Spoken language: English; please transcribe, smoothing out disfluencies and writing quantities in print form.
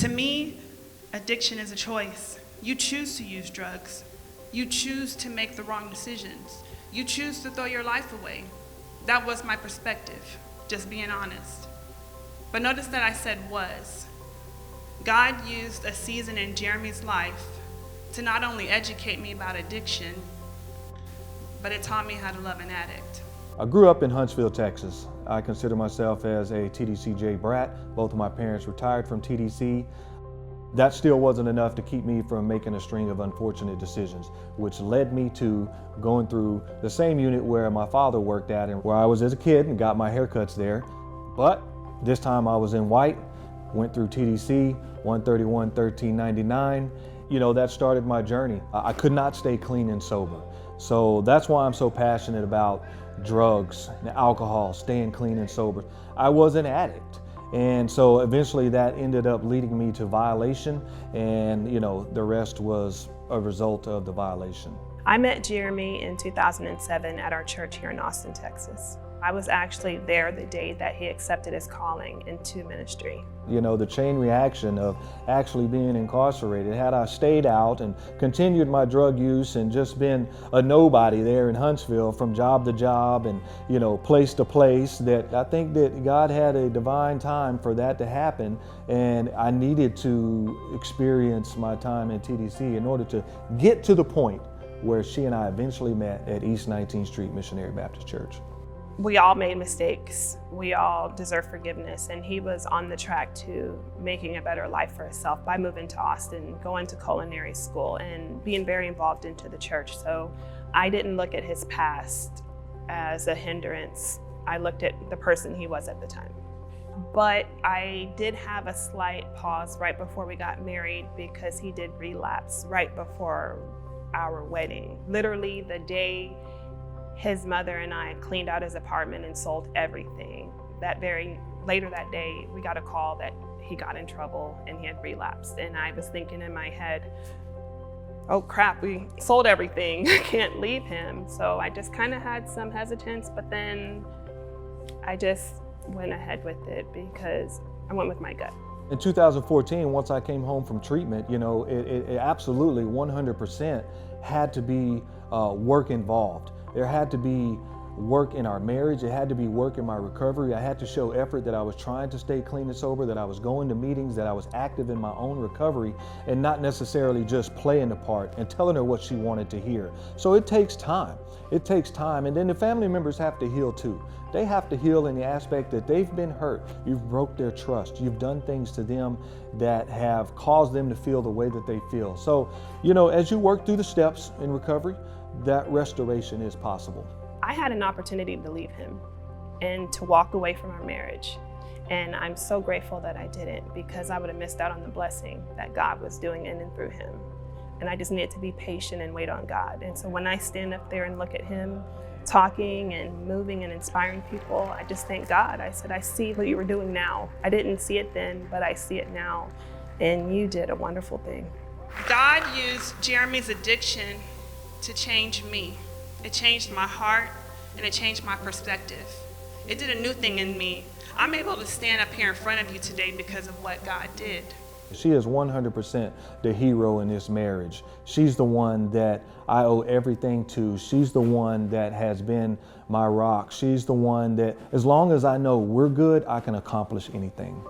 To me, addiction is a choice. You choose to use drugs. You choose to make the wrong decisions. You choose to throw your life away. That was my perspective, just being honest. But notice that I said was. God used a season in Jeremy's life to not only educate me about addiction, but it taught me how to love an addict. I grew up in Huntsville, Texas. I consider myself as a TDCJ brat. Both of my parents retired from TDC. That still wasn't enough to keep me from making a string of unfortunate decisions, which led me to going through the same unit where my father worked at and where I was as a kid and got my haircuts there. But this time I was in white, went through TDC, 131, 1399. That started my journey. I could not stay clean and sober. So that's why I'm so passionate about drugs, alcohol, staying clean and sober. I was an addict. And so eventually that ended up leading me to violation, and the rest was a result of the violation. I met Jeremy in 2007 at our church here in Austin, Texas. I was actually there the day that he accepted his calling into ministry. The chain reaction of actually being incarcerated, had I stayed out and continued my drug use and just been a nobody there in Huntsville from job to job and place to place, that I think that God had a divine time for that to happen, and I needed to experience my time in TDC in order to get to the point where she and I eventually met at East 19th Street Missionary Baptist Church. We all made mistakes. We all deserve forgiveness, and he was on the track to making a better life for himself by moving to Austin, going to culinary school, and being very involved into the church. So I didn't look at his past as a hindrance. I looked at the person he was at the time. But I did have a slight pause right before we got married because he did relapse right before our wedding. Literally the day his mother and I cleaned out his apartment and sold everything. Later that day, we got a call that he got in trouble and he had relapsed. And I was thinking in my head, oh crap, we sold everything, I can't leave him. So I just kind of had some hesitance, but then I just went ahead with it because I went with my gut. In 2014, once I came home from treatment, it absolutely 100% had to be work involved. There had to be work in our marriage. It had to be work in my recovery. I had to show effort that I was trying to stay clean and sober, that I was going to meetings, that I was active in my own recovery, and not necessarily just playing the part and telling her what she wanted to hear. So it takes time. It takes time. And then the family members have to heal too. They have to heal in the aspect that they've been hurt. You've broke their trust. You've done things to them that have caused them to feel the way that they feel. So, as you work through the steps in recovery, that restoration is possible. I had an opportunity to leave him and to walk away from our marriage. And I'm so grateful that I didn't, because I would have missed out on the blessing that God was doing in and through him. And I just needed to be patient and wait on God. And so when I stand up there and look at him talking and moving and inspiring people, I just thank God. I said, I see what you were doing now. I didn't see it then, but I see it now. And you did a wonderful thing. God used Jeremy's addiction to change me. It changed my heart and it changed my perspective. It did a new thing in me. I'm able to stand up here in front of you today because of what God did. She is 100% the hero in this marriage. She's the one that I owe everything to. She's the one that has been my rock. She's the one that, as long as I know we're good, I can accomplish anything.